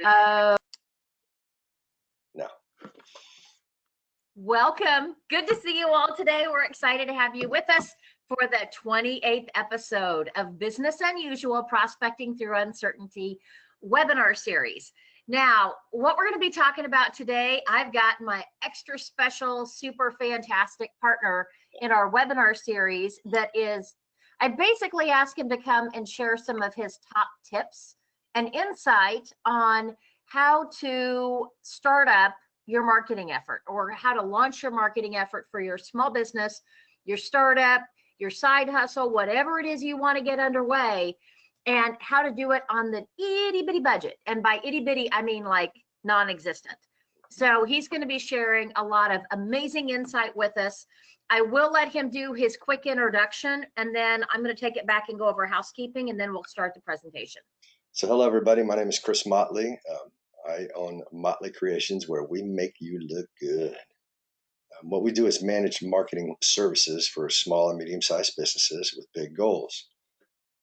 No. Welcome. Good to see you all today. We're excited to have you with us for the 28th episode of Business Unusual Prospecting Through Uncertainty webinar series. Now, what we're going to be talking about today, I've got my extra special, super fantastic partner in our webinar series that is, I basically asked him to come and share some of his top tips and insight on how to start up your marketing effort, or how to launch your marketing effort for your small business, your startup, your side hustle, whatever it is you want to get underway, and how to do it on the itty-bitty budget. And by itty-bitty, I mean like non-existent. So he's going to be sharing a lot of amazing insight with us. I will let him do his quick introduction, and then I'm going to take it back and go over housekeeping, and then we'll start the presentation. So hello, everybody. My name is Chris Motley. I own Motley Creations, where we make you look good. What we do is manage marketing services for small and medium-sized businesses with big goals.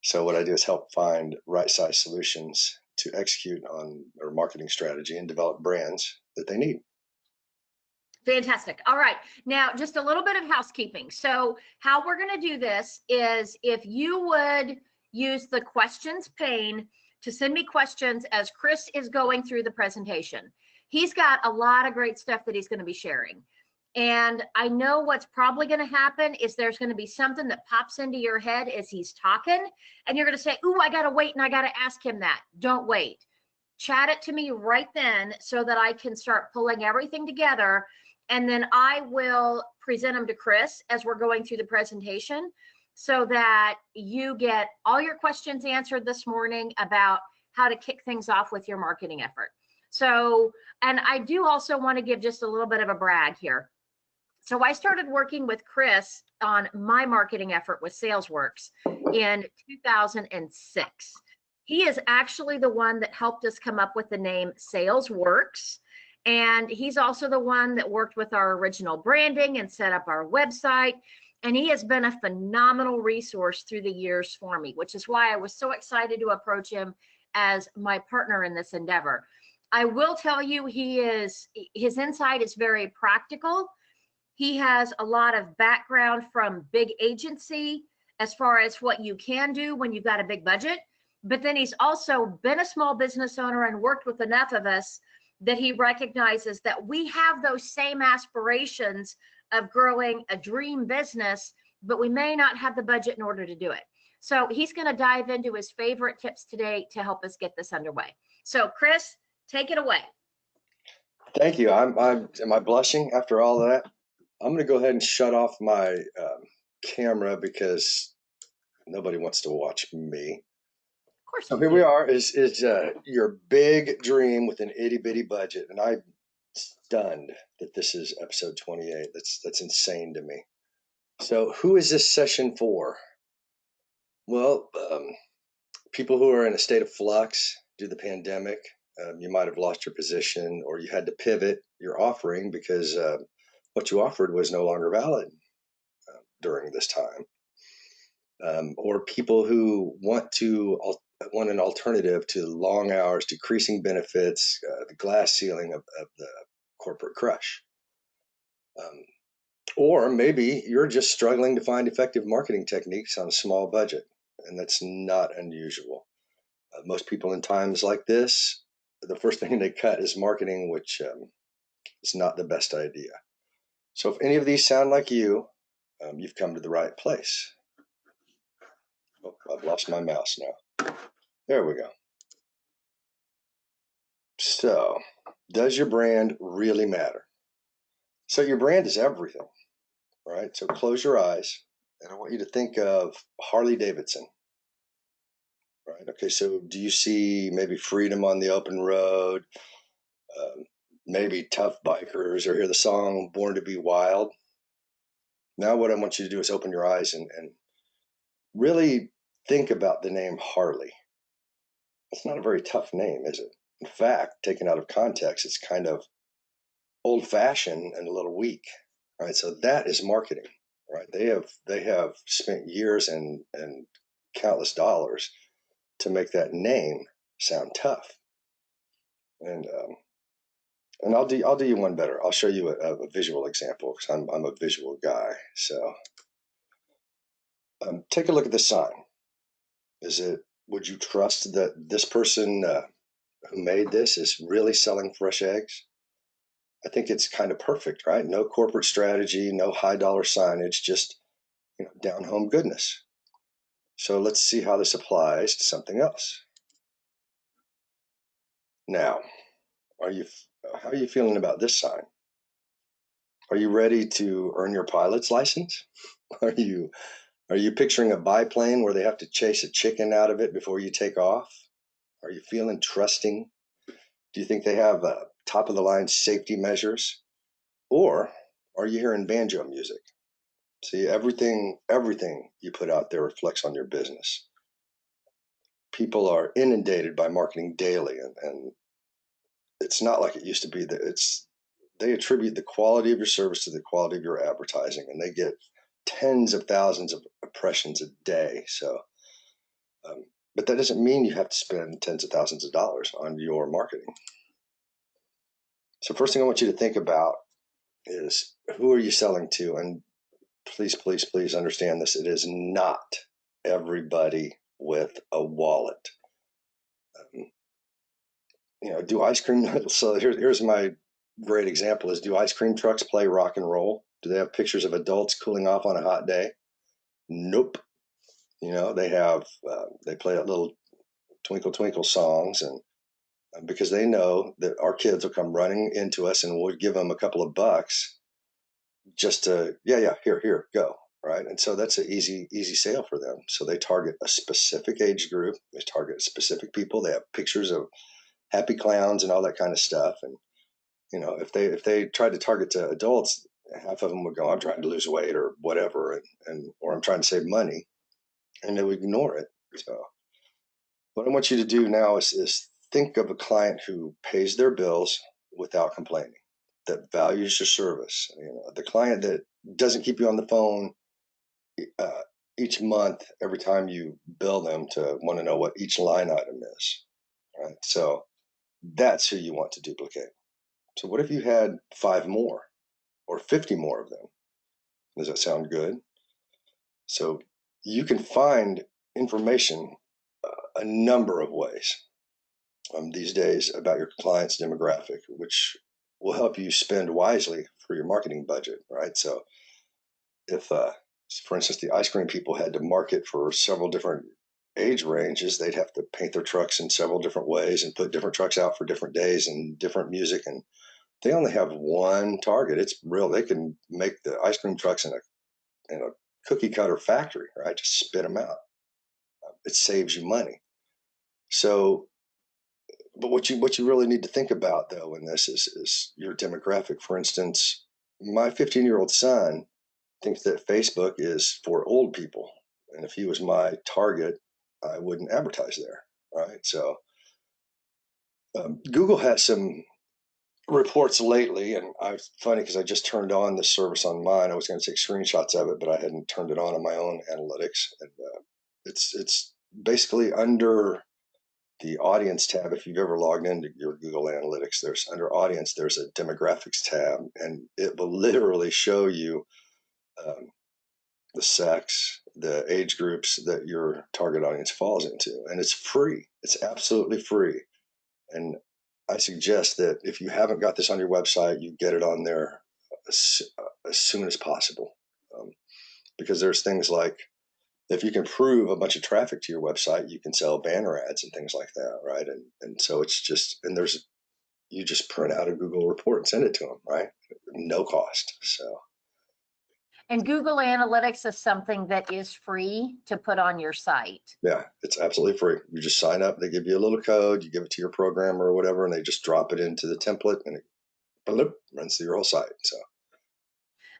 So what I do is help find right-sized solutions to execute on their marketing strategy and develop brands that they need. Fantastic. All right. Now, just a little bit of housekeeping. So how we're going to do this is, if you would use the questions pane to send me questions as Chris is going through the presentation. He's got a lot of great stuff that he's going to be sharing. And I know what's probably going to happen is there's going to be something that pops into your head as he's talking, and you're going to say, ooh, I got to wait and I got to ask him that. Don't wait. Chat it to me right then so that I can start pulling everything together. And then I will present them to Chris as we're going through the presentation, so that you get all your questions answered this morning about how to kick things off with your marketing effort. So, and I do also want to give just a little bit of a brag here. So I started working with Chris on my marketing effort with SalesWorks in 2006. He is actually the one that helped us come up with the name SalesWorks. And he's also the one that worked with our original branding and set up our website. And he has been a phenomenal resource through the years for me, which is why I was so excited to approach him as my partner in this endeavor. I will tell you, his insight is very practical. He has a lot of background from big agency as far as what you can do when you've got a big budget. But then he's also been a small business owner and worked with enough of us that he recognizes that we have those same aspirations of growing a dream business, but we may not have the budget in order to do it. So he's going to dive into his favorite tips today to help us get this underway. So Chris, take it away. Thank you. Am I blushing after all of that? I'm going to go ahead and shut off my camera because nobody wants to watch me. Of course. So here we are, is your big dream with an itty-bitty budget, and I'm stunned that this is episode 28. That's insane to me. So who is this session for? Well, people who are in a state of flux due to the pandemic. You might have lost your position, or you had to pivot your offering because what you offered was no longer valid during this time. Or people who want an alternative to long hours, decreasing benefits, the glass ceiling of the corporate crush. Or maybe you're just struggling to find effective marketing techniques on a small budget, and that's not unusual. Most people in times like this, the first thing they cut is marketing, which is not the best idea. So if any of these sound like you, you've come to the right place. Oh, I've lost my mouse now. There we go. So, does your brand really matter? So your brand is everything, right? So close your eyes, and I want you to think of Harley Davidson. Right. Okay. So do you see maybe freedom on the open road? Maybe tough bikers, or hear the song Born to Be Wild? Now what I want you to do is open your eyes and really think about the name Harley. It's not a very tough name, is it? In fact, taken out of context, it's kind of old-fashioned and a little weak. Right. So that is marketing. Right. They have spent years and countless dollars to make that name sound tough. And I'll do you one better. I'll show you a visual example because I'm a visual guy. So take a look at this sign. Is it? Would you trust that this person who made this is really selling fresh eggs? I think it's kind of perfect, right? No corporate strategy, no high dollar signage, just down home goodness. So let's see how this applies to something else. Now, are you how are you feeling about this sign? Are you ready to earn your pilot's license? Are you picturing a biplane where they have to chase a chicken out of it before you take off? Are you feeling trusting? Do you think they have top of the line safety measures? Or are you hearing banjo music? See, everything you put out there reflects on your business. People are inundated by marketing daily, and it's not like it used to be that they attribute the quality of your service to the quality of your advertising, and they get tens of thousands of impressions a day. So um, but that doesn't mean you have to spend tens of thousands of dollars on your marketing. So first thing I want you to think about is, who are you selling to? And please, please, please understand this. It is not everybody with a wallet. Um, do ice cream? So here's my great example: is, do ice cream trucks play rock and roll? Do they have pictures of adults cooling off on a hot day? Nope. They play that little twinkle twinkle songs, and because they know that our kids will come running into us and we'll give them a couple of bucks just to, yeah, here, go. Right. And so that's an easy sale for them. So they target a specific age group. They target specific people. They have pictures of happy clowns and all that kind of stuff. And, if they tried to target to adults, half of them would go, I'm trying to lose weight or whatever. Or I'm trying to save money, and they would ignore it. So what I want you to do now is think of a client who pays their bills without complaining, that values your service. The client that doesn't keep you on the phone uh, each month every time you bill them to want to know what each line item is. Right. So that's who you want to duplicate. So what if you had five more or 50 more of them? Does that sound good? So you can find information a number of ways these days about your client's demographic, which will help you spend wisely for your marketing budget, right? So if, for instance, the ice cream people had to market for several different age ranges, they'd have to paint their trucks in several different ways and put different trucks out for different days and different music. And they only have one target. It's real. They can make the ice cream trucks in a cookie cutter factory, right? Just spit them out. It saves you money. So but what you really need to think about though in this is your demographic. For instance, my 15-year-old son thinks that Facebook is for old people, and if he was my target, I wouldn't advertise there, right? So Google has some reports lately, and I was funny because I just turned on this service on mine. I was going to take screenshots of it, but I hadn't turned it on my own analytics, and it's basically under the audience tab. If you've ever logged into your Google Analytics, there's under audience, there's a demographics tab, and it will literally show you um, the sex, the age groups that your target audience falls into. And it's free. It's absolutely free. And I suggest that if you haven't got this on your website, you get it on there as soon as possible. Um, because there's things like, if you can prove a bunch of traffic to your website, you can sell banner ads and things like that, right? And so it's just, and there's, you just print out a Google report and send it to them, right? No cost. So And Google Analytics is something that is free to put on your site. yeah, it's absolutely free. You just sign up, they give you a little code, you give it to your programmer or whatever, and they just drop it into the template, and it bloop, runs through your whole site.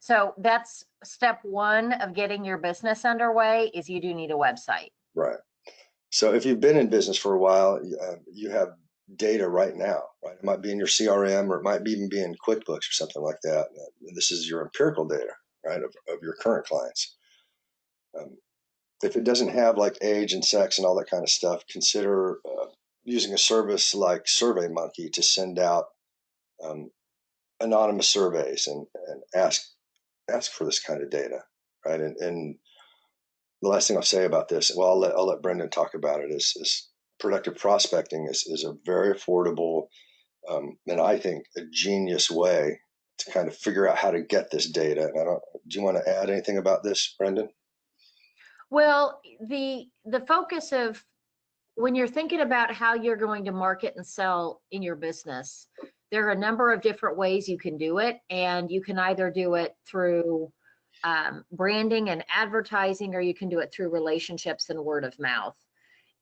So that's step one of getting your business underway, is you do need a website. Right. So if you've been in business for a while, you have data right now, right? It might be in your CRM, or it might even be in QuickBooks or something like that. This is your empirical data, right, of your current clients. Um, if it doesn't have like age and sex and all that kind of stuff, consider using a service like SurveyMonkey to send out um, anonymous surveys and ask for this kind of data, right? And the last thing I'll say about this, well, I'll let Brendan talk about it, is productive prospecting is a very affordable and I think a genius way to kind of figure out how to get this data. And do you want to add anything about this, Brendan? Well, the focus of when you're thinking about how you're going to market and sell in your business, there are a number of different ways you can do it. And you can either do it through branding and advertising, or you can do it through relationships and word of mouth.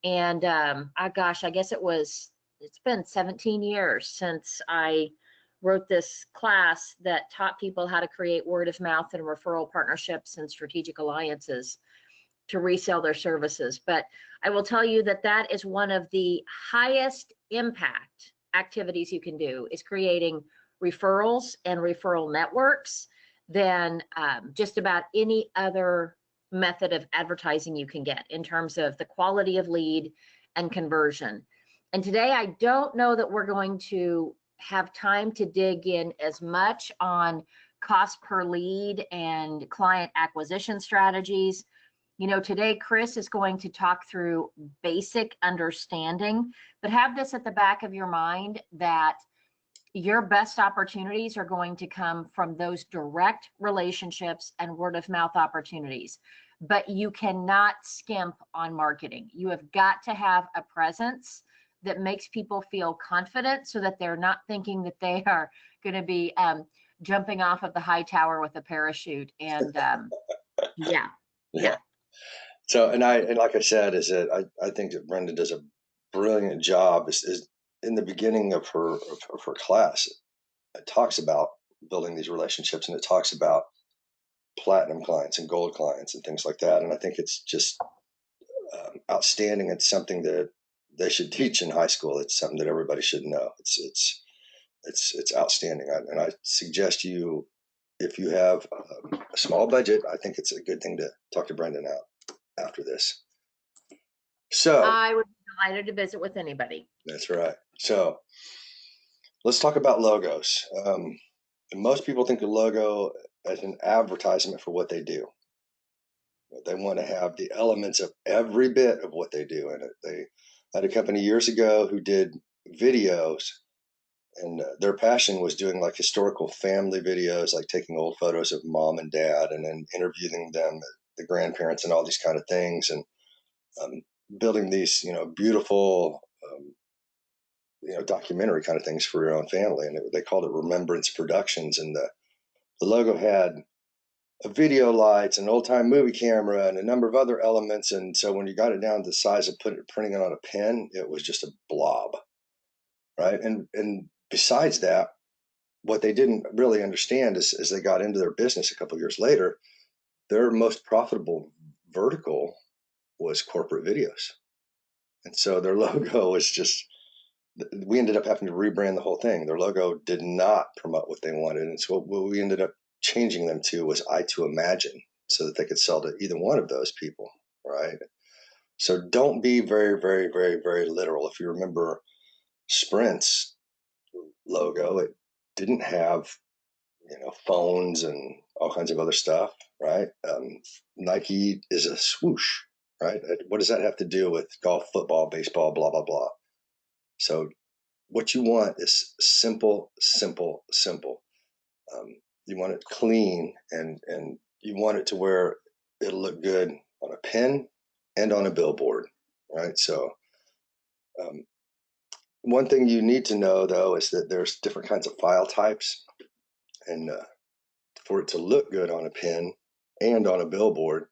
And gosh, I guess it's been 17 years since I wrote this class that taught people how to create word of mouth and referral partnerships and strategic alliances to resell their services. But I will tell you that that is one of the highest impact activities you can do, is creating referrals and referral networks than just about any other method of advertising you can get in terms of the quality of lead and conversion. And today, I don't know that we're going to have time to dig in as much on cost per lead and client acquisition strategies. You know, today Chris is going to talk through basic understanding, but have this at the back of your mind that your best opportunities are going to come from those direct relationships and word of mouth opportunities. But you cannot skimp on marketing. You have got to have a presence that makes people feel confident, so that they're not thinking that they are going to be jumping off of the high tower with a parachute. And yeah. Yeah. So, and like I said, is that I think that Brenda does a brilliant job. Is in the beginning of her class, it talks about building these relationships, and it talks about platinum clients and gold clients and things like that. And I think it's just outstanding. It's something that they should teach in high school. It's something that everybody should know. It's outstanding. And I suggest you, if you have a small budget, I think it's a good thing to talk to Brendan out after this. So I would be delighted to visit with anybody. that's right. So let's talk about logos. Most people think of logo as an advertisement for what they do. They want to have the elements of every bit of what they do in it. They had a company years ago who did videos, and their passion was doing like historical family videos, like taking old photos of mom and dad and then interviewing them, the grandparents, and all these kind of things, and um, building these, beautiful, documentary kind of things for your own family. And they called it Remembrance Productions. And the logo had a video lights, an old time movie camera, and a number of other elements. And so when you got it down to the size of printing it on a pen, it was just a blob, right? And besides that, what they didn't really understand is, as they got into their business a couple of years later, their most profitable vertical was corporate videos. And so their logo was just, we ended up having to rebrand the whole thing. Their logo did not promote what they wanted. And so what we ended up changing them to was I to Imagine, so that they could sell to either one of those people, right? So don't be very, very, very, very literal. If you remember Sprint's logo, it didn't have, phones and all kinds of other stuff, right? Nike is a swoosh, right? What does that have to do with golf, football, baseball, blah, blah, blah? So what you want is simple, simple, simple. You want it clean, and you want it to where it'll look good on a pen and on a billboard, right? So um, one thing you need to know, though, is that there's different kinds of file types, and for it to look good on a pen and on a billboard,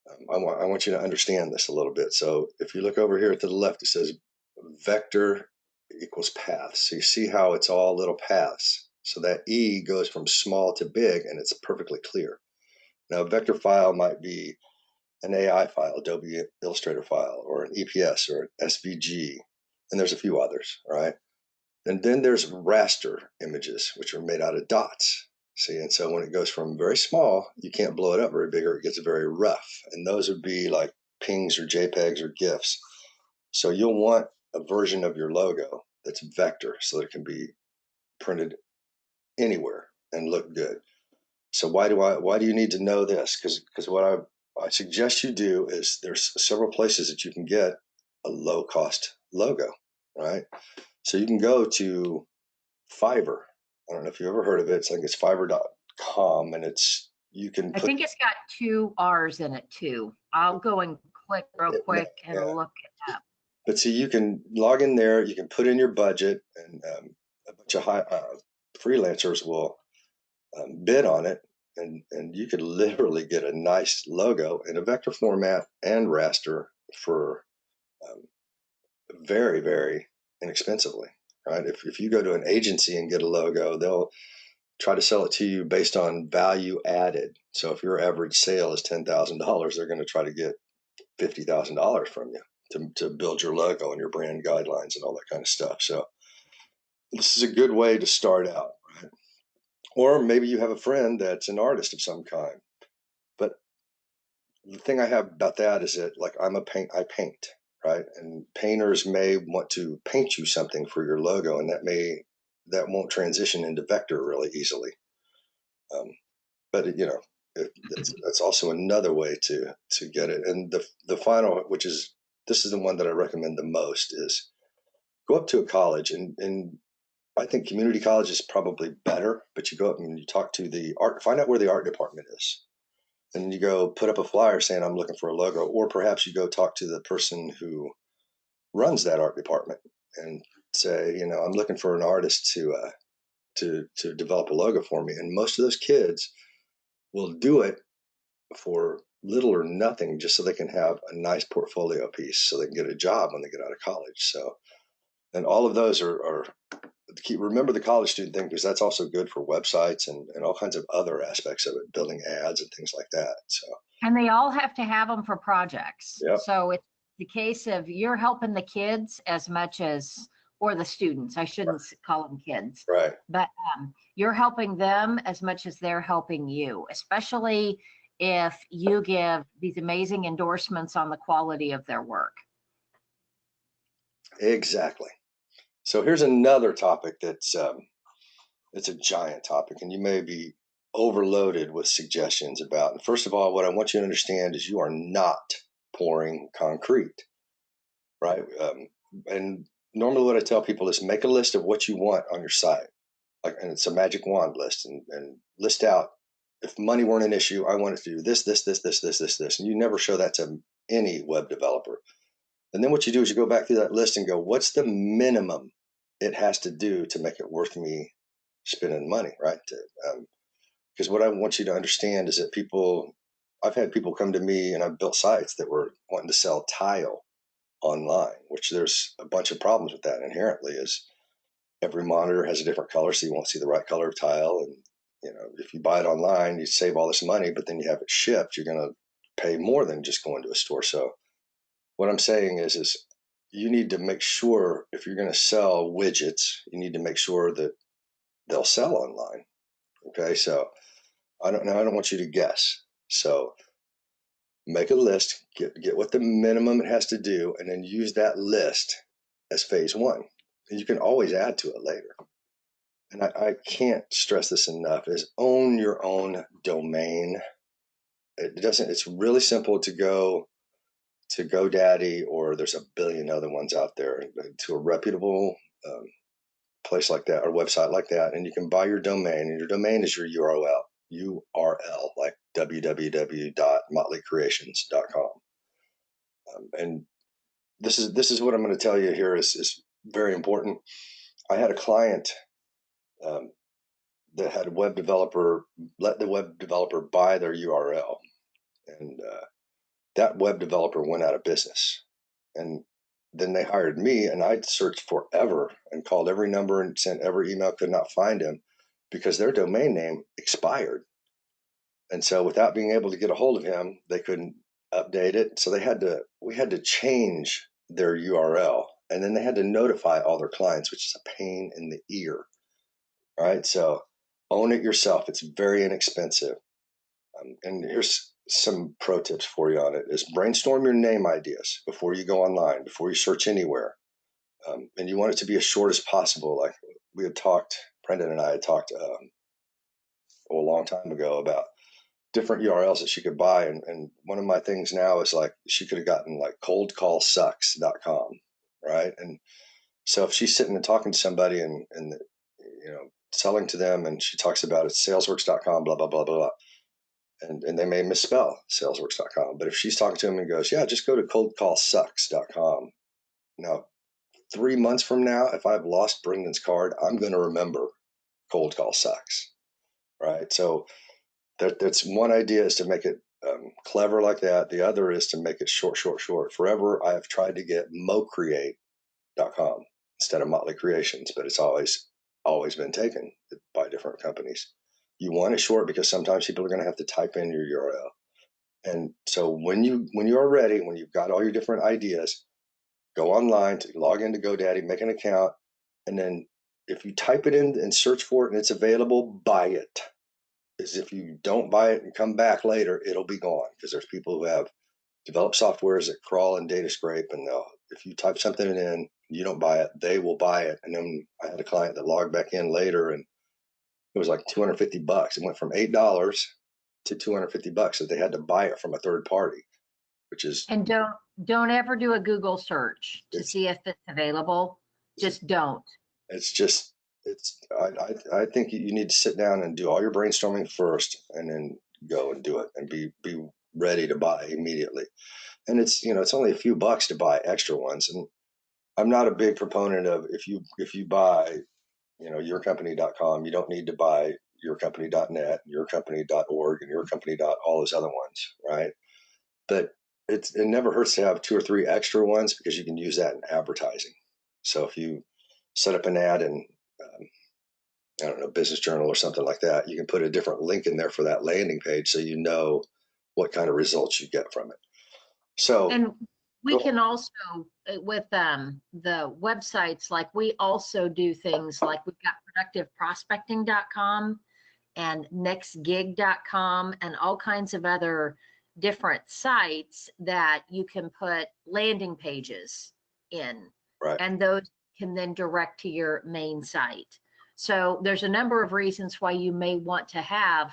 I want you to understand this a little bit. So if you look over here to the left, it says vector equals paths. So you see how it's all little paths. So that E goes from small to big, and it's perfectly clear. Now, a vector file might be an AI file, Adobe Illustrator file, or an EPS or an SVG, and there's a few others, right? And then there's raster images, which are made out of dots. See, and so when it goes from very small, you can't blow it up very big, or it gets very rough. And those would be like pings or JPEGs or GIFs. So you'll want a version of your logo that's vector so that it can be printed anywhere and look good. So why do you need to know this? Because what I suggest you do is there's several places that you can get a low cost logo, right? So you can go to Fiverr. I don't know if you ever heard of it. I think it's fiverr.com, and it's you can I put think it's got 2 R's in it too. I'll go and click real it, quick and yeah. look it up. But see, you can log in there. You can put in your budget, and a bunch of freelancers will bid on it, and you could literally get a nice logo in a vector format and raster for um, very, very inexpensively, right? If you go to an agency and get a logo, they'll try to sell it to you based on value added. So if your average sale is $10,000, they're going to try to get $50,000 from you to build your logo and your brand guidelines and all that kind of stuff. So this is a good way to start out, right? Or maybe you have a friend that's an artist of some kind. But the thing I have about that is that like I paint, right? And painters may want to paint you something for your logo, and that won't transition into vector really easily. Um, but that's also another way to get it. And the final, which is this is the one that I recommend the most, is go up to a college, and I think community college is probably better. But you go up and you talk to the art, find out where the art department is, and you go put up a flyer saying I'm looking for a logo, or perhaps you go talk to the person who runs that art department and say, I'm looking for an artist to develop a logo for me. And most of those kids will do it for little or nothing just so they can have a nice portfolio piece so they can get a job when they get out of college. So, and all of those are remember the college student thing, because that's also good for websites and all kinds of other aspects of it, building ads and things like that. So, And they all have to have them for projects. yeah, So it's the case of you're helping the kids as much as, or the students, I shouldn't call them kids, right. but you're helping them as much as they're helping you, especially if you give these amazing endorsements on the quality of their work. Exactly. So here's another topic that's it's a giant topic, and you may be overloaded with suggestions about. And first of all, what I want you to understand is you are not pouring concrete, right? And normally, what I tell people is make a list of what you want on your site, like, and it's a magic wand list, and list out if money weren't an issue, I want it to do this, this, this, this, this, this, this, and you never show that to any web developer. And then what you do is you go back through that list and go, what's the minimum it has to do to make it worth me spending money, right? Because what I want you to understand is that I've had people come to me and I've built sites that were wanting to sell tile online, which there's a bunch of problems with that inherently. Is every monitor has a different color, so you won't see the right color of tile. And if you buy it online, you save all this money, but then you have it shipped, you're going to pay more than just going to a store. So what I'm saying is you need to make sure if you're going to sell widgets, you need to make sure that they'll sell online. Okay, so I don't want you to guess. So make a list, get what the minimum it has to do, and then use that list as phase one. And you can always add to it later. And I can't stress this enough: is own your own domain. It's really simple to go to GoDaddy, or there's a billion other ones out there, to a reputable place like that or website like that, and you can buy your domain, and your domain is your URL, like www.motleycreations.com. And this is what I'm going to tell you here is very important. I had a client um, that had a web developer let the web developer buy their URL, and that web developer went out of business. And then they hired me, and I'd searched forever and called every number and sent every email, could not find him because their domain name expired. And so without being able to get a hold of him, they couldn't update it. So we had to change their URL, and then they had to notify all their clients, which is a pain in the ear. Right. So own it yourself. It's very inexpensive. And here's some pro tips for you on it: is brainstorm your name ideas before you go online, before you search anywhere. And you want it to be as short as possible. Like we had talked, Brendan and I had talked a long time ago about different URLs that she could buy. And one of my things now is like she could have gotten like coldcallsucks.com, right? And so if she's sitting and talking to somebody and selling to them, and she talks about it, salesworks.com, blah, blah, blah, blah, blah. And they may misspell salesworks.com. But if she's talking to them and goes, yeah, just go to coldcallsucks.com. Now, 3 months from now, if I've lost Brendan's card, I'm going to remember cold call sucks, right? So that's one idea, is to make it clever like that. The other is to make it short, short, short. Forever, I have tried to get mocreate.com instead of Motley Creations, but it's always been taken by different companies. You want it short because sometimes people are going to have to type in your URL. And so when you are ready, when you've got all your different ideas, go online to log into GoDaddy, make an account, and then if you type it in and search for it and it's available, buy it. Because if you don't buy it and come back later, it'll be gone. Because there's people who have developed softwares that crawl and data scrape, and if you type something in, you don't buy it, they will buy it. And then I had a client that logged back in later, and it was like $250. It went from $8 to $250 that they had to buy it from a third party, which is And don't ever do a Google search to it's see if it's available. Just don't. it's just it's I think you need to sit down and do all your brainstorming first, and then go and do it, and be ready to buy immediately. And it's only a few bucks to buy extra ones. And I'm not a big proponent of, if you buy yourcompany.com, you don't need to buy yourcompany.net, yourcompany.org, and yourcompany. All those other ones, right? But it never hurts to have two or three extra ones, because you can use that in advertising. So if you set up an ad in I don't know, Business Journal or something like that, you can put a different link in there for that landing page, so you know what kind of results you get from it. So And we go. can also, with the websites, like we also do things like we've got productiveprospecting.com and nextgig.com and all kinds of other different sites that you can put landing pages in, Right. and those can then direct to your main site. So there's a number of reasons why you may want to have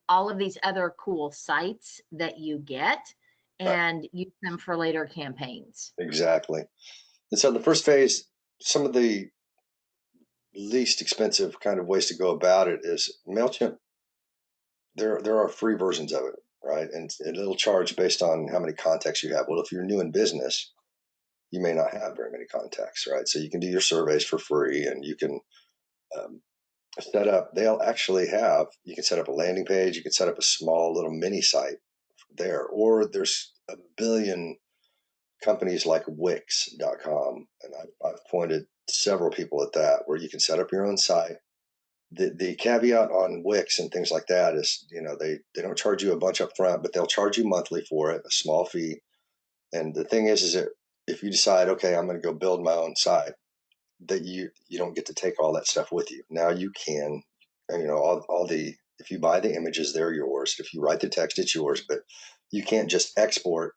all of these other cool sites that you get Right. and use them for later campaigns. Exactly. And so the first phase, some of the least expensive kind of ways to go about it is MailChimp. There are free versions of it, right? And it'll charge based on how many contacts you have. Well, if you're new in business, you may not have very many contacts, right? So you can do your surveys for free, and you can um, set up. You can set up a landing page. You can set up a small little mini site there, or there's a billion companies like Wix.com, and I've pointed several people at that, where you can set up your own site. The caveat on Wix and things like that is, they don't charge you a bunch up front, but they'll charge you monthly for it, a small fee. And the thing is that if you decide, okay, I'm going to go build my own site, that you don't get to take all that stuff with you. Now you can, all the if you buy the images, they're yours. If you write the text, it's yours. But you can't just export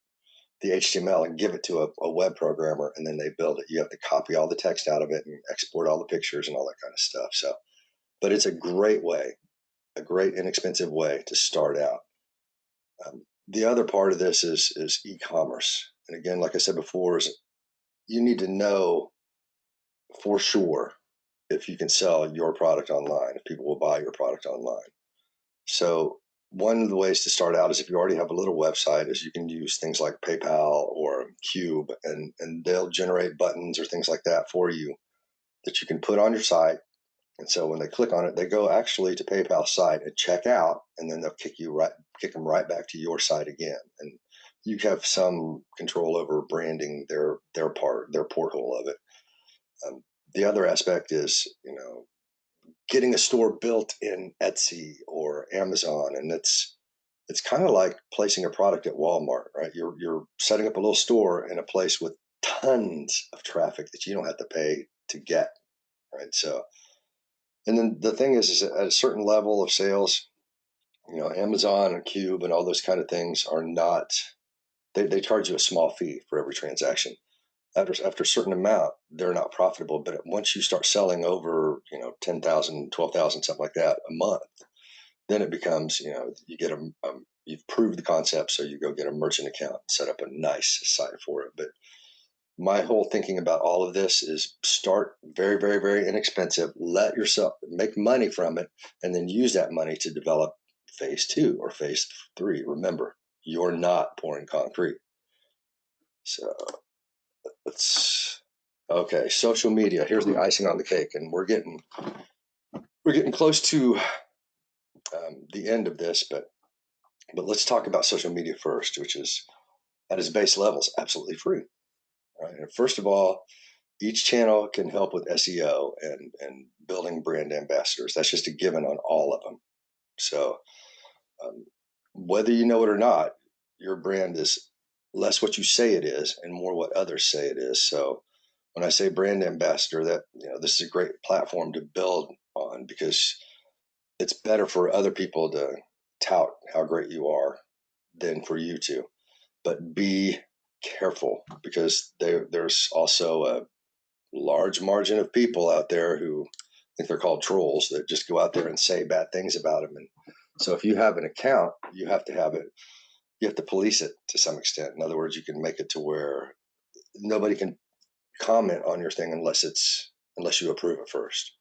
the HTML and give it to a web programmer and then they build it. You have to copy all the text out of it and export all the pictures and all that kind of stuff. So, but it's a great way, a great inexpensive way to start out. The other part of this is e-commerce. And again, like I said before, is you need to know for sure if you can sell your product online, if people will buy your product online. So one of the ways to start out is, if you already have a little website, is you can use things like PayPal or Cube, and they'll generate buttons or things like that for you that you can put on your site. And so when they click on it, they go actually to PayPal's site and check out, and then they'll kick them right back to your site again. And you have some control over branding their porthole of it. The other aspect is, getting a store built in Etsy or Amazon, and it's kind of like placing a product at Walmart, right? You're setting up a little store in a place with tons of traffic that you don't have to pay to get, right? So, and then the thing is at a certain level of sales, Amazon and Cube and all those kind of things are not. They charge you a small fee for every transaction. after a certain amount, they're not profitable. But once you start selling over, 10,000, 12,000, something like that a month, then it becomes, you get you've proved the concept. So you go get a merchant account, set up a nice site for it. But my whole thinking about all of this is start very, very, very inexpensive, let yourself make money from it, and then use that money to develop phase two or phase three. Remember, you're not pouring concrete. So let's, okay, social media. Here's the icing on the cake, and we're getting close to the end of this, but let's talk about social media first, which is at its base levels absolutely free. Right? And first of all, each channel can help with SEO and building brand ambassadors. That's just a given on all of them. So um, whether you know it or not, your brand is less what you say it is and more what others say it is. So when I say brand ambassador, that this is a great platform to build on because it's better for other people to tout how great you are than for you to. But be careful because there's also a large margin of people out there who think they're called trolls that just go out there and say bad things about them. And so if you have an account, you have to have it, you have to police it to some extent. In other words, you can make it to where nobody can comment on your thing unless you approve it first.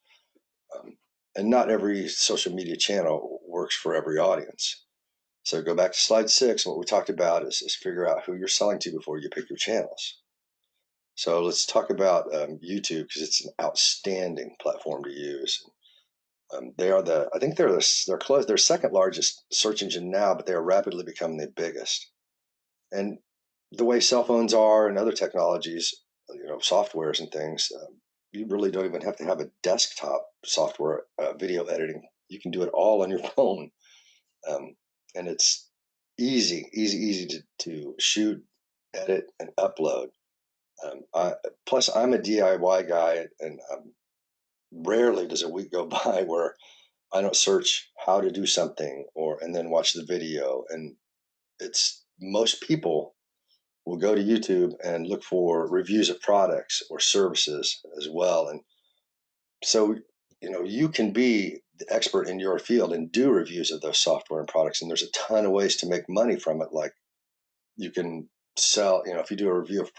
Um, and not every social media channel works for every audience. So go back to slide 6. What we talked about is figure out who you're selling to before you pick your channels. So let's talk about YouTube because it's an outstanding platform to use. They are I think they're close, they're second largest search engine now, but they are rapidly becoming the biggest. And the way cell phones are and other technologies, softwares and things, you really don't even have to have a desktop software video editing. You can do it all on your phone, um, and it's easy to shoot, edit, and upload. Plus, I'm a DIY guy, and rarely does a week go by where I don't search how to do something and then watch the video. And it's most people will go to YouTube and look for reviews of products or services as well. And so, you can be the expert in your field and do reviews of those software and products. And there's a ton of ways to make money from it. Like you can sell, if you do a review of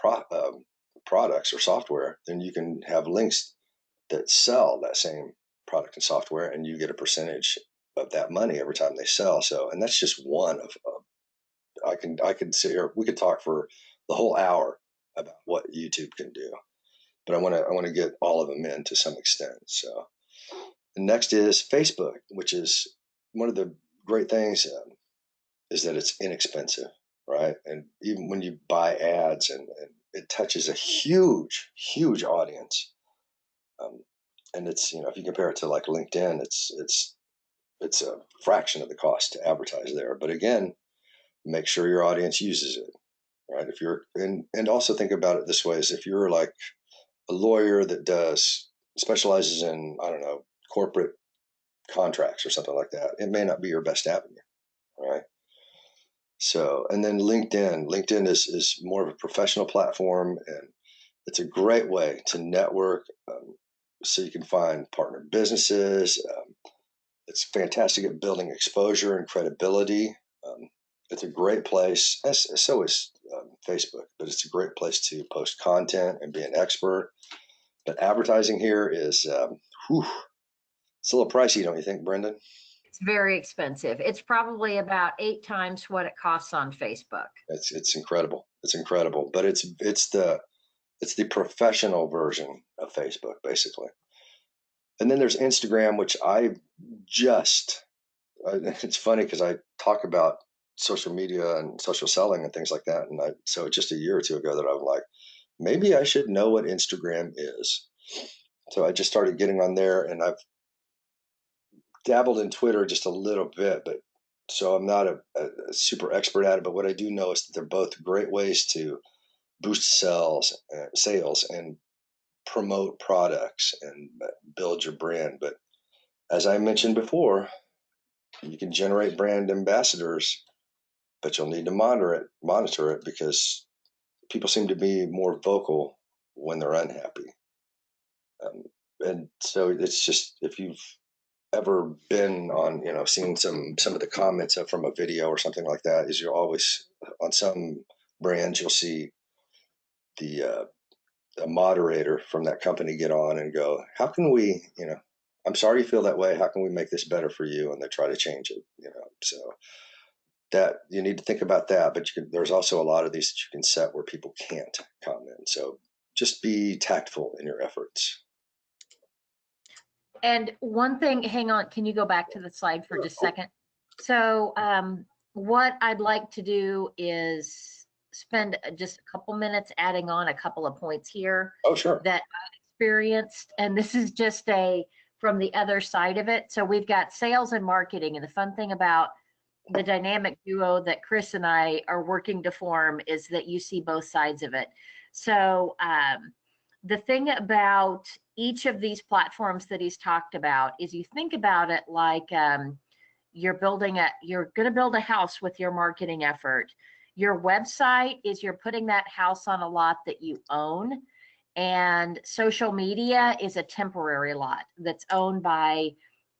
products or software, then you can have links that sell that same product and software, and you get a percentage of that money every time they sell. So, and that's just one of I could sit here. We could talk for the whole hour about what YouTube can do, but I want to get all of them in to some extent. So, the next is Facebook, which is one of the great things is that it's inexpensive, right? And even when you buy ads, and it touches a huge audience. Um, and it's if you compare it to like LinkedIn, it's a fraction of the cost to advertise there. But again, make sure your audience uses it, right? If you're and also think about it this way: is if you're like a lawyer that does specializes in, I don't know, corporate contracts or something like that, it may not be your best avenue, right? So, and then LinkedIn is more of a professional platform, and it's a great way to network. So you can find partner businesses. It's fantastic at building exposure and credibility. Um, it's a great place. So is Facebook, but it's a great place to post content and be an expert. But advertising here is, whew, it's a little pricey, don't you think, Brendan? It's very expensive. It's probably about 8 times what it costs on Facebook. It's incredible. It's incredible, but it's the professional version of Facebook, basically. And then there's Instagram, which just it's funny because I talk about social media and social selling and things like that. And so just a year or two ago that I'm like, maybe I should know what Instagram is. So I just started getting on there, and I've dabbled in Twitter just a little bit, but so I'm not a super expert at it. But what I do know is that they're both great ways to boost sales and promote products and build your brand. But as I mentioned before, you can generate brand ambassadors, but you'll need to monitor it because people seem to be more vocal when they're unhappy. Um, and so it's just, if you've ever been on, seen some of the comments from a video or something like that, is you'll always, on some brands, you'll see the a moderator from that company get on and go, how can we, I'm sorry you feel that way. How can we make this better for you? And they try to change it. So that you need to think about that. But there's also a lot of these that you can set where people can't comment. So just be tactful in your efforts. And one thing, hang on, can you go back to the slide for just a second? So what I'd like to do is spend just a couple minutes adding on a couple of points here Oh, sure. that I experienced. And this is just from the other side of it. So we've got sales and marketing. And the fun thing about the dynamic duo that Chris and I are working to form is that you see both sides of it. So the thing about each of these platforms that he's talked about is you think about it like you're going to build a house with your marketing effort. Your website is you're putting that house on a lot that you own, and social media is a temporary lot that's owned by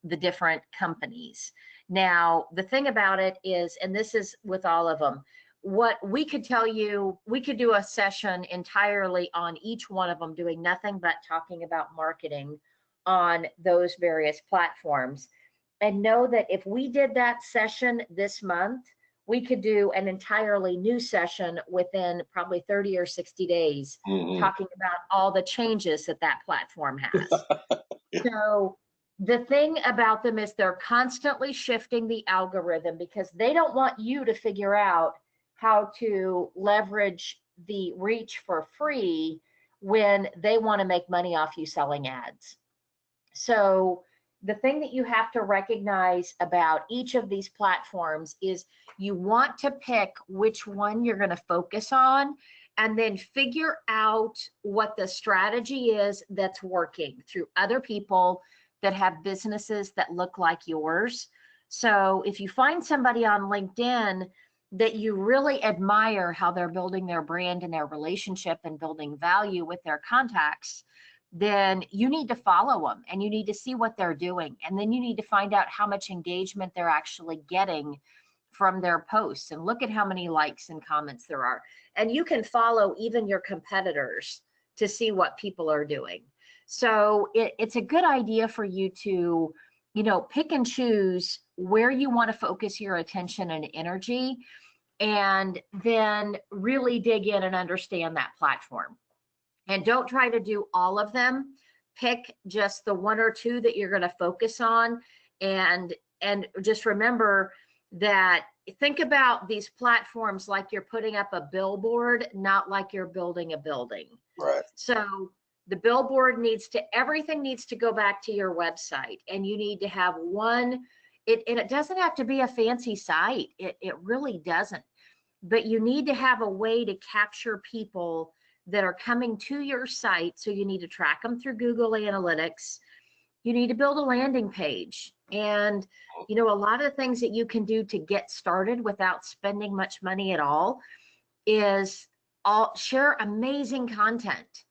the different companies. Now, the thing about it is, and this is with all of them, what we could tell you, we could do a session entirely on each one of them, doing nothing but talking about marketing on those various platforms. And know that if we did that session this month, we could do an entirely new session within probably 30 or 60 days, talking about all the changes that that platform has. Yeah. So the thing about them is they're constantly shifting the algorithm because they don't want you to figure out how to leverage the reach for free when they want to make money off you selling ads. So the thing that you have to recognize about each of these platforms is you want to pick which one you're going to focus on, and then figure out what the strategy is that's working through other people that have businesses that look like yours. So if you find somebody on LinkedIn that you really admire how they're building their brand and their relationship and building value with their contacts, then you need to follow them and you need to see what they're doing. And then you need to find out how much engagement they're actually getting from their posts and look at how many likes and comments there are. And you can follow even your competitors to see what people are doing. So it's a good idea for you to, pick and choose where you want to focus your attention and energy, and then really dig in and understand that platform. And don't try to do all of them. Pick just the one or two that you're going to focus on, and just remember that, think about these platforms like you're putting up a billboard, not like you're building a building. Right. So the billboard everything needs to go back to your website, and you need to have one. And it doesn't have to be a fancy site. It really doesn't. But you need to have a way to capture people that are coming to your site. So you need to track them through Google Analytics. You need to build a landing page. And, a lot of the things that you can do to get started without spending much money at all is share amazing content.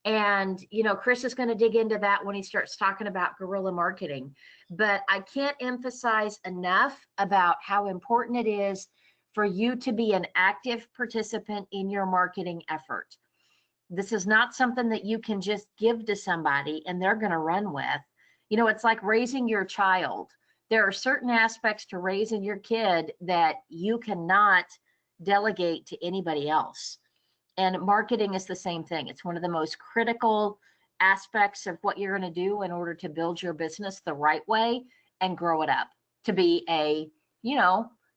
And, Chris is going to dig into that when he starts talking about guerrilla marketing. But I can't emphasize enough about how important it is for you to be an active participant in your marketing effort. This is not something that you can just give to somebody and they're going to run with. It's like raising your child. There are certain aspects to raising your kid that you cannot delegate to anybody else. And marketing is the same thing. It's one of the most critical aspects of what you're going to do in order to build your business the right way and grow it up to be a,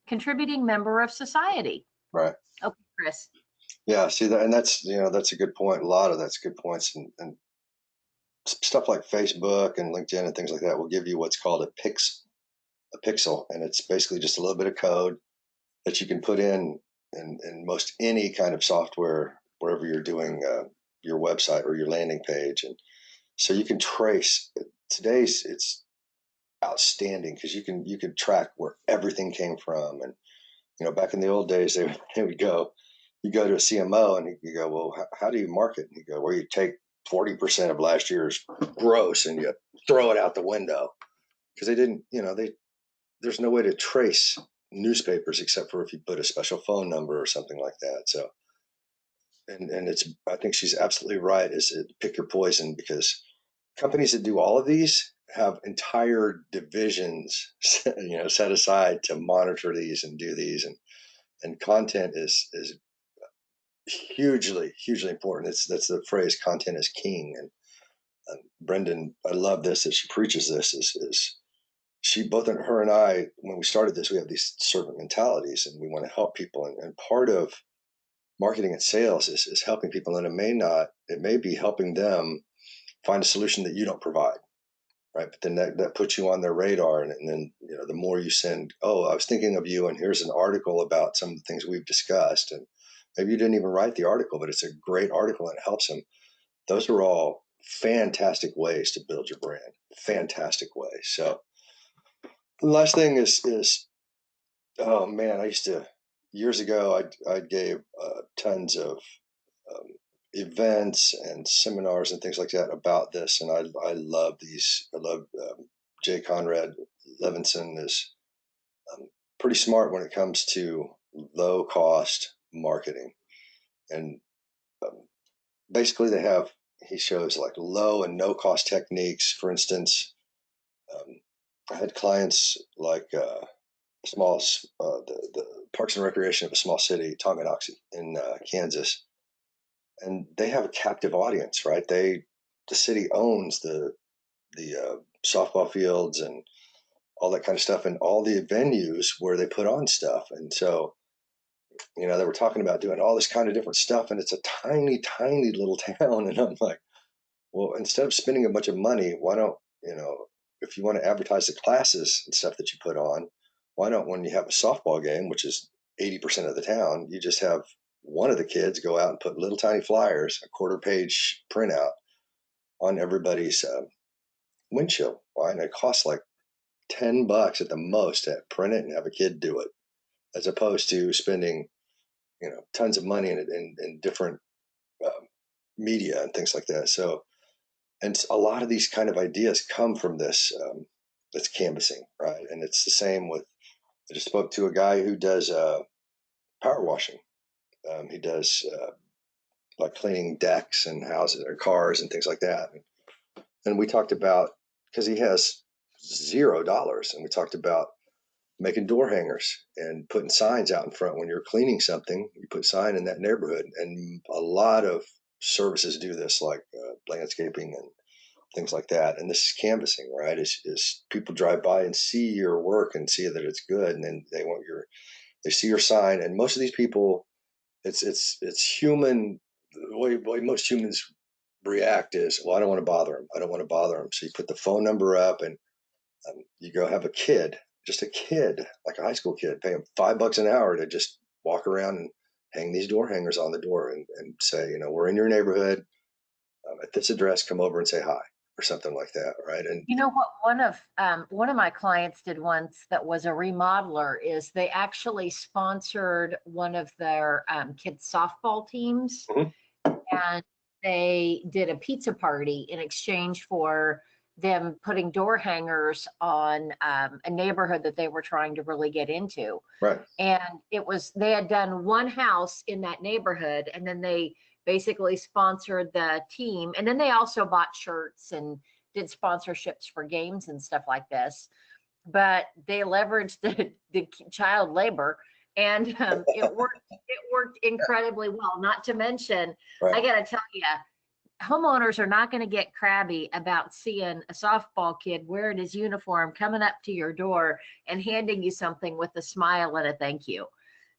contributing member of society. Right. Okay, Chris. Yeah. See that, and that's a good point. A lot of that's good points, and stuff like Facebook and LinkedIn and things like that will give you what's called a pixel, and it's basically just a little bit of code that you can put in most any kind of software wherever you're doing your website or your landing page, and so you can trace. Today's it's outstanding because you can track where everything came from, and back in the old days they would go You go to a CMO and you go, well, how do you market? And you go, well, you take 40% of last year's gross and you throw it out the window because they didn't, there's no way to trace newspapers except for if you put a special phone number or something like that. So, and I think she's absolutely right. Is pick your poison because companies that do all of these have entire divisions, set aside to monitor these and do these, and content is hugely important. That's the phrase, content is king. And Brendan, I love this that she preaches this is she, both her and I, when we started this, we have these servant mentalities and we want to help people. And part of marketing and sales is helping people. And it may be helping them find a solution that you don't provide. Right. But then that puts you on their radar. And then, the more you send, oh, I was thinking of you and here's an article about some of the things we've discussed. And maybe you didn't even write the article, but it's a great article and it helps them. Those are all fantastic ways to build your brand. Fantastic ways. So the last thing is oh man, I used to years ago. I gave tons of um, events and seminars and things like that about this, and I love these. I love Jay Conrad Levinson is um, pretty smart when it comes to low cost marketing, and um, basically he shows like low and no cost techniques. For instance, um, I had clients like the Parks and Recreation of a small city, Tonganoxie in Kansas, and they have a captive audience, right? The city owns the softball fields and all that kind of stuff, and all the venues where they put on stuff. And so, they were talking about doing all this kind of different stuff, and it's a tiny little town. And I'm like, well, instead of spending a bunch of money, why don't, if you want to advertise the classes and stuff that you put on, why don't, when you have a softball game, which is 80% of the town, you just have one of the kids go out and put little tiny flyers, a quarter page printout on everybody's windshield. Why? And it costs like $10 at the most to print it and have a kid do it, as opposed to spending, tons of money in different um, media and things like that. So, and a lot of these kind of ideas come from this canvassing, right? And it's the same with. I just spoke to a guy who does power washing. He does like cleaning decks and houses or cars and things like that. And we talked about, because he has $0, and we talked about making door hangers and putting signs out in front when you're cleaning something. You put a sign in that neighborhood, and a lot of services do this, like landscaping and things like that. And this is canvassing, right? Is people drive by and see your work and see that it's good, and then they see your sign. And most of these people, it's human. The way most humans react is, well, I don't want to bother them. I don't want to bother them. So you put the phone number up, and you go have a kid, just a kid, like a high school kid, pay him $5 an hour to just walk around and hang these door hangers on the door and say, we're in your neighborhood at this address. Come over and say hi or something like that, right? And You know what? One of my clients did once that was a remodeler is they actually sponsored one of their kids softball teams, Mhm. and they did a pizza party in exchange for them putting door hangers on a neighborhood that they were trying to really get into. Right. And they had done one house in that neighborhood, and then they basically sponsored the team. And then they also bought shirts and did sponsorships for games and stuff like this. But they leveraged the child labor, and it worked incredibly well. Not to mention, I Right. got to tell you, homeowners are not going to get crabby about seeing a softball kid wearing his uniform coming up to your door and handing you something with a smile and a thank you.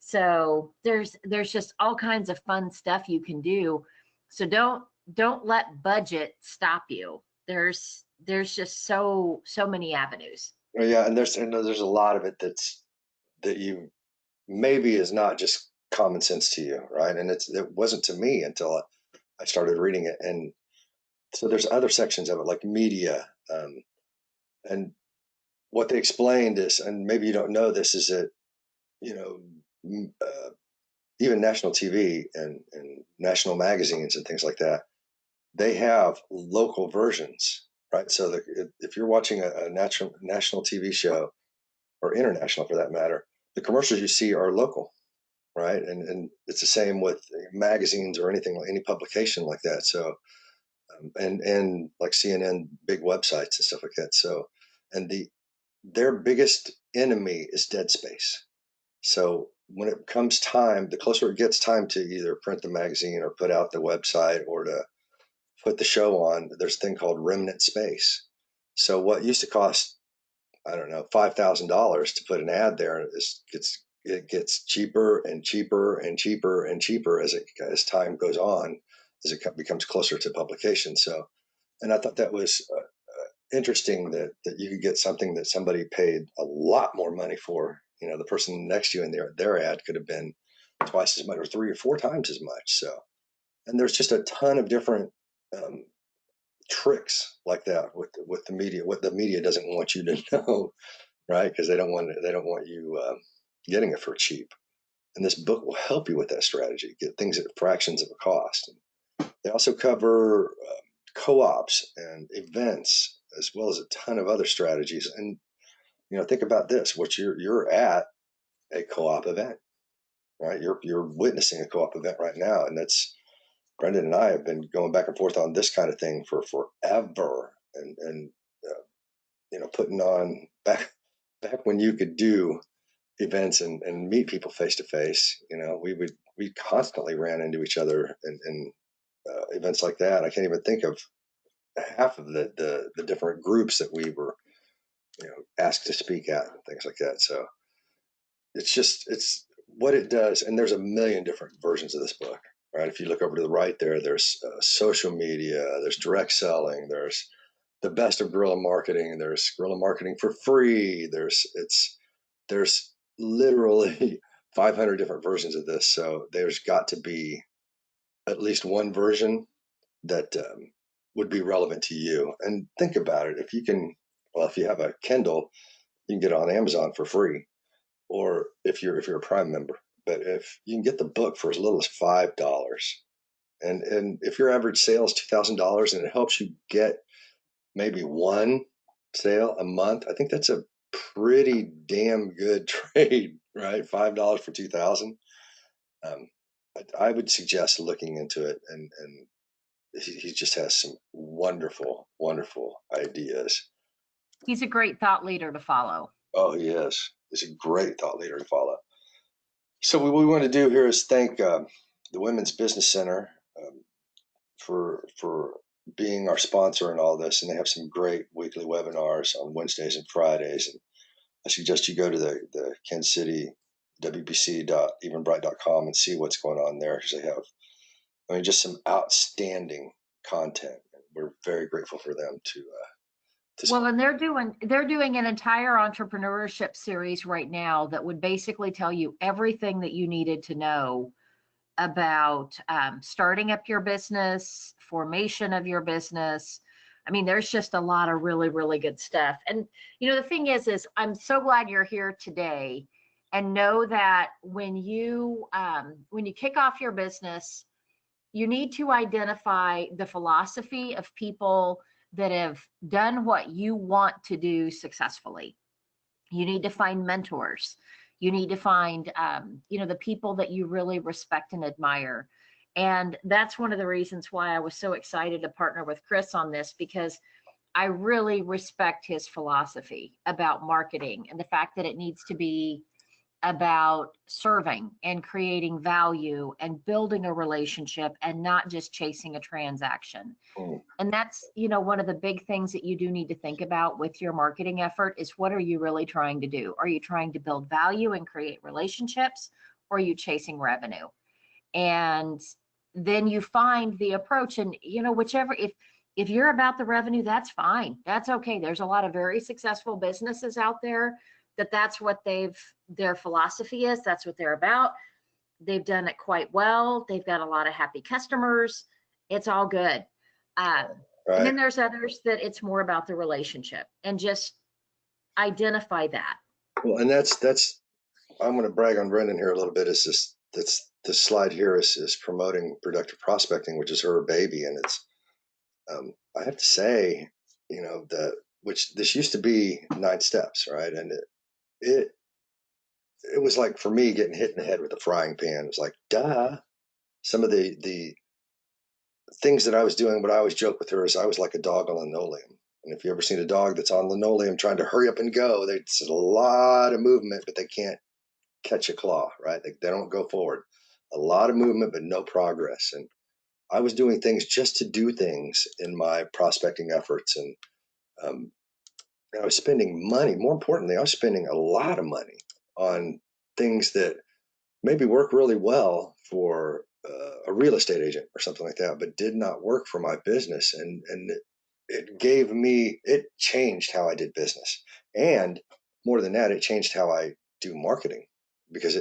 So there's just all kinds of fun stuff you can do. So don't let budget stop you. There's just so many avenues. Well, yeah, and there's a lot of it that you maybe is not just common sense to you, right? And it wasn't to me until I started reading it. And so there's other sections of it, like media, and what they explained is, and maybe you don't know this, is that you know even national TV and national magazines and things like that, they have local versions, right? So if you're watching a national TV show, or international for that matter, the commercials you see are local, right? And it's the same with magazines or anything, any publication like that. So and like CNN, big websites and stuff like that. So and their biggest enemy is dead space. So when it comes time, the closer it gets time to either print the magazine or put out the website or to put the show on, there's a thing called remnant space. So what used to cost, I don't know, $5,000 to put an ad there, it gets cheaper and cheaper and cheaper and cheaper as time goes on, as it becomes closer to publication. So, and I thought that was interesting that you could get something that somebody paid a lot more money for. You know, the person next to you in their ad could have been twice as much or three or four times as much. So, and there's just a ton of different um, tricks like that with the media. What the media doesn't want you to know, right? Because they don't want you getting it for cheap. And this book will help you with that strategy. Get things at fractions of a cost. They also cover co-ops and events, as well as a ton of other strategies. And think about this: what you're at a co-op event, right? You're witnessing a co-op event right now, and that's Brendan and I have been going back and forth on this kind of thing for forever, and putting on back when you could do events and meet people face to face. We constantly ran into each other in events like that. I can't even think of half of the different groups that we were asked to speak at and things like that. So it's what it does, and there's a million different versions of this book, right? If you look over to the right there's social media, there's direct selling, there's the best of guerrilla marketing, there's guerrilla marketing for free, there's literally 500 different versions of this. So there's got to be at least one version that would be relevant to you. And think about it. If you have a Kindle, you can get it on Amazon for free, or if you're a Prime member. But if you can get the book for as little as $5, and if your average sale is $2,000 and it helps you get maybe one sale a month, I think that's a pretty damn good trade, right? $5 for 2,000. Um, I would suggest looking into it, and he just has some wonderful, wonderful ideas. He's a great thought leader to follow. Oh, he is. He's a great thought leader to follow. So what we want to do here is thank the Women's Business Center for being our sponsor in all this, and they have some great weekly webinars on Wednesdays and Fridays. And I suggest you go to the Kansas City wbc.eventbrite.com and see what's going on there, because they have, just some outstanding content. We're very grateful for them to. Well, and they're doing an entire entrepreneurship series right now that would basically tell you everything that you needed to know about starting up your business, formation of your business. I mean, there's just a lot of really, really good stuff. And the thing is I'm so glad you're here today, and know that when you kick off your business, you need to identify the philosophy of people that have done what you want to do successfully. You need to find mentors. You need to find, the people that you really respect and admire. And that's one of the reasons why I was so excited to partner with Chris on this, because I really respect his philosophy about marketing and the fact that it needs to be about serving and creating value and building a relationship and not just chasing a transaction. Mm. And that's, one of the big things that you do need to think about with your marketing effort is, what are you really trying to do? Are you trying to build value and create relationships, or are you chasing revenue? And then you find the approach, and whichever, if you're about the revenue, that's fine. That's okay. There's a lot of very successful businesses out there that's what their philosophy is. That's what they're about. They've done it quite well. They've got a lot of happy customers. It's all good. Right. And then there's others that it's more about the relationship, and just identify that. Well, and that's I'm going to brag on Brendan here a little bit. Is this that's the slide here is promoting productive prospecting, which is her baby, and it's I have to say, that which this used to be 9 steps, right? And it it was like for me getting hit in the head with a frying pan. It was like, duh. Some of the things that I was doing, what I always joke with her is I was like a dog on linoleum. And if you ever seen a dog that's on linoleum trying to hurry up and go, there's a lot of movement, but they can't catch a claw, right? They don't go forward. A lot of movement, but no progress. And I was doing things just to do things in my prospecting efforts. Um, and I was spending money. More importantly, I was spending a lot of money on things that maybe work really well for a real estate agent or something like that, but did not work for my business. And it changed how I did business. And more than that, it changed how I do marketing because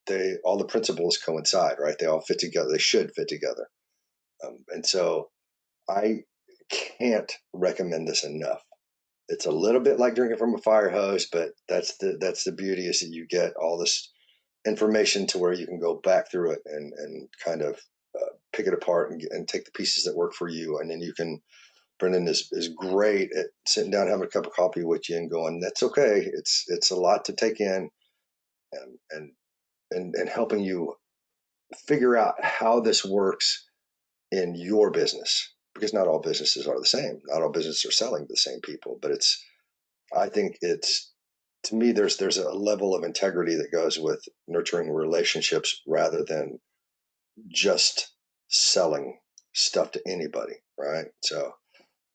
they all the principles coincide, right? They all fit together. They should fit together. And so I can't recommend this enough. It's a little bit like drinking from a fire hose, but that's the beauty is that you get all this information to where you can go back through it and kind of pick it apart and take the pieces that work for you. And then you can, Brendan is great at sitting down, having a cup of coffee with you and going, that's okay. It's a lot to take in and, and, and helping you figure out how this works in your business because not all businesses are the same. Not all businesses are selling to the same people, but I think it's, to me, there's a level of integrity that goes with nurturing relationships rather than just selling stuff to anybody, right? So,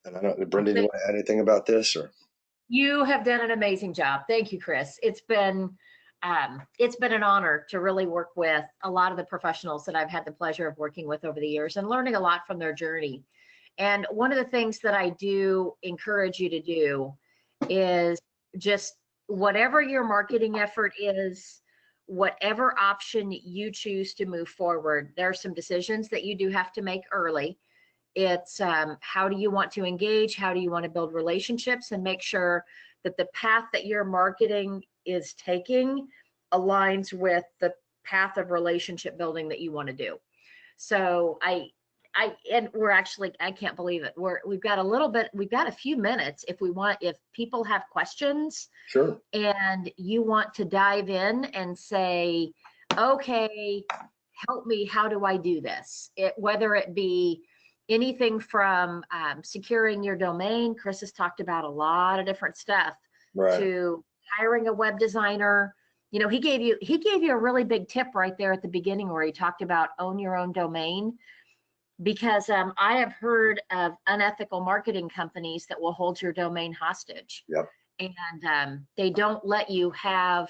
and I don't, Brendan, you want to add anything about this or? You have done an amazing job. Thank you, Chris. It's been an honor to really work with a lot of the professionals that I've had the pleasure of working with over the years and learning a lot from their journey. And one of the things that I do encourage you to do is just whatever your marketing effort is, whatever option you choose to move forward, there are some decisions that you do have to make early. It's how do you want to engage? How do you want to build relationships and make sure that the path that your marketing is taking aligns with the path of relationship building that you want to do. So and we're actually, I can't believe it. We've got a little bit, we've got a few minutes if people have questions. Sure. And you want to dive in and say, okay, help me, how do I do this? Whether it be anything from securing your domain, Chris has talked about a lot of different stuff, Right. to hiring a web designer. He gave you a really big tip right there at the beginning where he talked about own your own domain, because I have heard of unethical marketing companies that will hold your domain hostage. Yep. And they don't let you have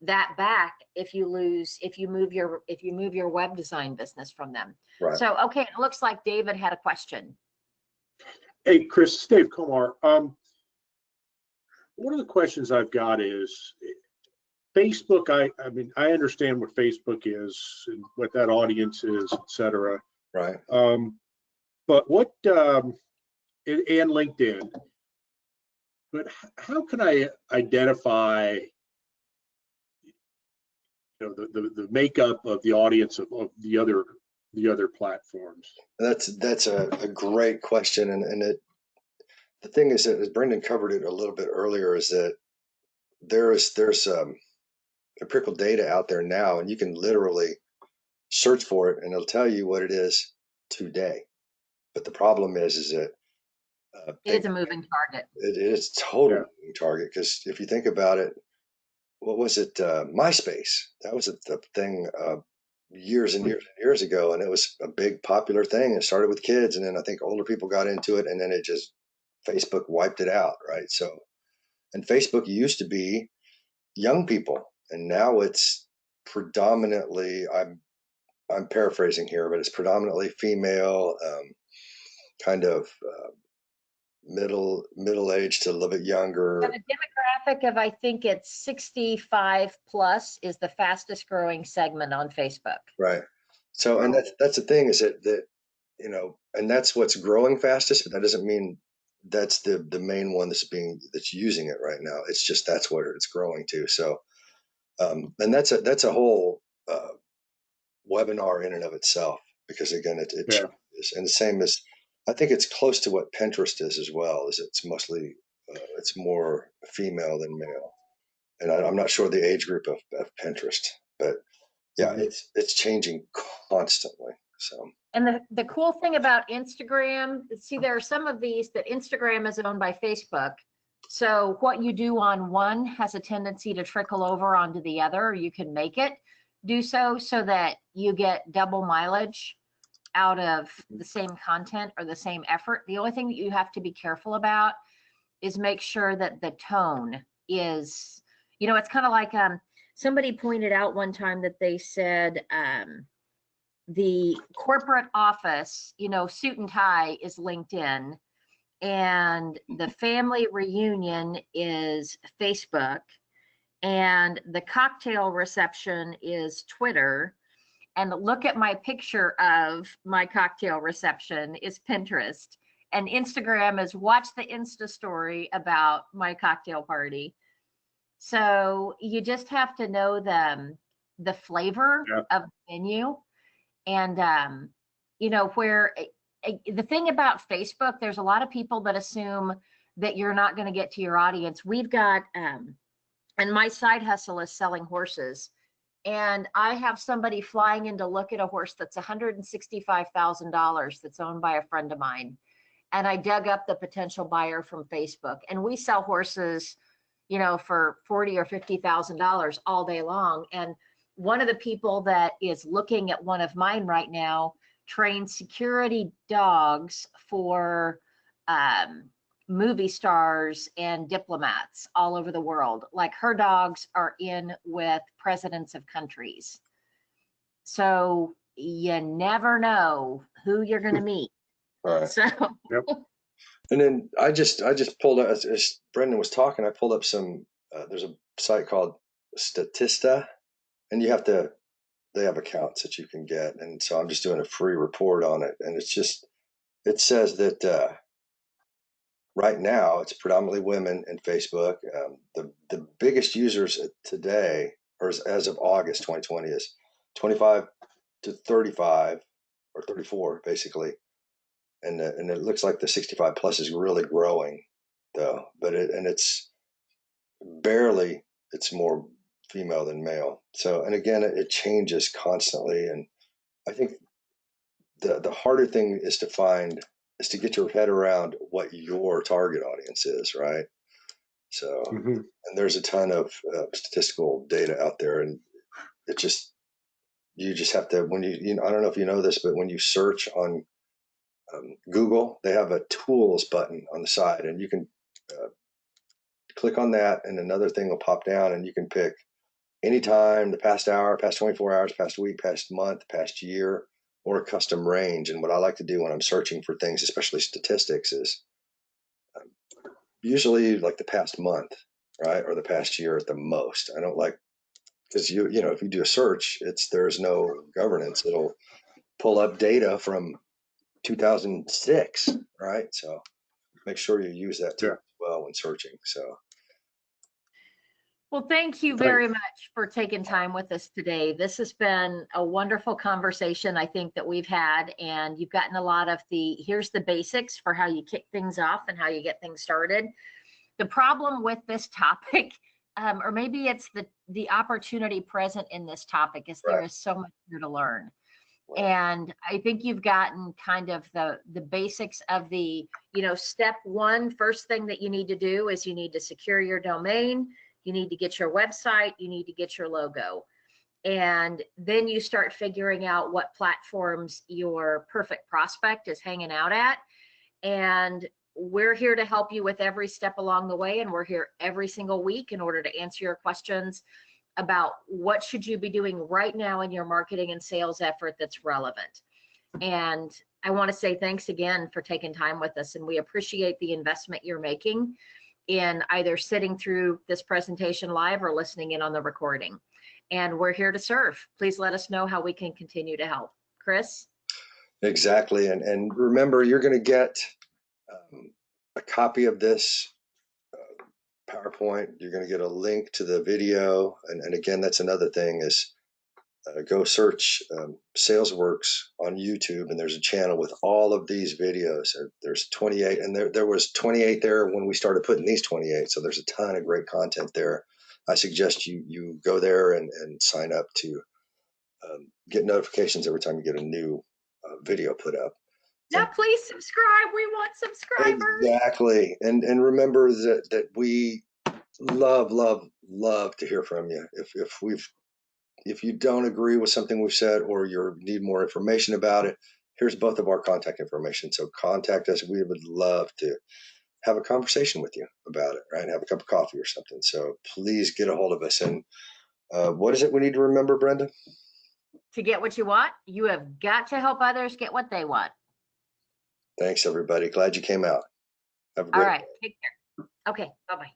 that back if you move your web design business from them. Right. So, okay, it looks like David had a question. Hey, Chris, Dave Komar. One of the questions I've got is Facebook. I mean, I understand what Facebook is and what that audience is, et cetera. Right. But and LinkedIn, but how can I identify, the makeup of the audience of the other platforms? That's a great question. And the thing is that, as Brendan covered it a little bit earlier, is that there's empirical data out there now, and you can literally search for it and it'll tell you what it is today. But the problem is that It's a moving target. it is totally a moving target, because if you think about it, what was it? MySpace. That was the thing years and years and years ago, and it was a big popular thing. It started with kids, and then I think older people got into it, and then Facebook wiped it out, right? So, and Facebook used to be young people, and now it's predominantly, I'm paraphrasing here, but it's predominantly female, kind of middle age to a little bit younger. And a demographic of, I think it's 65 plus is the fastest growing segment on Facebook. Right. So, and that's the thing is that and that's what's growing fastest, but that doesn't mean that's the main one that's using it right now. It's just that's what it's growing to. So, and that's a whole webinar in and of itself, because again, it Yeah. changes. And the same as, I think it's close to what Pinterest is as well, is it's mostly, it's more female than male. And I'm not sure the age group of Pinterest, but yeah, Mhm. it's changing constantly. So, And the cool thing about Instagram, see, there are some of these that Instagram is owned by Facebook. So what you do on one has a tendency to trickle over onto the other. You can make it do so that you get double mileage out of the same content or the same effort. The only thing that you have to be careful about is make sure that the tone is, it's kind of like somebody pointed out one time that they said, the corporate office, suit and tie is LinkedIn, and the family reunion is Facebook, and the cocktail reception is Twitter, and look at my picture of my cocktail reception is Pinterest, and Instagram is watch the Insta story about my cocktail party. So you just have to know the flavor Yeah. of the menu. And where the thing about Facebook, there's a lot of people that assume that you're not going to get to your audience. We've got and my side hustle is selling horses, and I have somebody flying in to look at a horse that's $165,000 that's owned by a friend of mine, and I dug up the potential buyer from Facebook, and we sell horses, for $40,000 or $50,000 all day long. And one of the people that is looking at one of mine right now trains security dogs for movie stars and diplomats all over the world. Like, her dogs are in with presidents of countries. So you never know who you're going to meet. all right. So Yep. And then I just pulled up, as Brendan was talking, I pulled up some, there's a site called Statista, and they have accounts that you can get. And so I'm just doing a free report on it. And it says that right now it's predominantly women in Facebook. The biggest users today, or as of August 2020, is 25 to 35 or 34, basically. And it looks like the 65 plus is really growing, though. But it's barely, it's more female than male. So, and again, it changes constantly. And I think the harder thing is to get your head around what your target audience is, right? So, Mhm. and there's a ton of statistical data out there, and it just you just have to, when I don't know if you know this, but when you search on Google, they have a tools button on the side, and you can uh, click on that, and another thing will pop down, and you can pick anytime, the past hour, past 24 hours, past week, past month, past year, or a custom range. And what I like to do when I'm searching for things, especially statistics, is usually like the past month, right, or the past year at the most. I don't like, because if you do a search, there's no governance. It'll pull up data from 2006, right? So make sure you use that tool Yeah. as well when searching. So well, thank you Thank- very much for taking time with us today. This has been a wonderful conversation, I think, that we've had, and you've gotten a lot of here's the basics for how you kick things off and how you get things started. The problem with this topic, or maybe it's the opportunity present in this topic, is there right. is so much here to learn. Right. And I think you've gotten kind of the basics of step one. First thing that you need to do is you need to secure your domain. You need to get your website. You need to get your logo. And then you start figuring out what platforms your perfect prospect is hanging out at. And we're here to help you with every step along the way. And we're here every single week in order to answer your questions about what should you be doing right now in your marketing and sales effort that's relevant. And I want to say thanks again for taking time with us, and we appreciate the investment you're making in either sitting through this presentation live or listening in on the recording. And we're here to serve. Please let us know how we can continue to help. Chris? Exactly. And remember, you're going to get a copy of this PowerPoint. You're going to get a link to the video. And again, that's another thing is go search SalesWorks on YouTube, and there's a channel with all of these videos. There's 28, and there was 28 there when we started putting these 28. So there's a ton of great content there. I suggest you go there and sign up to get notifications every time you get a new video put up. Now, please subscribe. We want subscribers. Exactly, and remember that we love to hear from you. If you don't agree with something we've said, or you need more information about it, here's both of our contact information. So contact us. We would love to have a conversation with you about it, right? Have a cup of coffee or something. So please get a hold of us. And what is it we need to remember, Brenda? To get what you want, you have got to help others get what they want. Thanks, everybody. Glad you came out. Have a great All right. Take care. Okay. Bye-bye.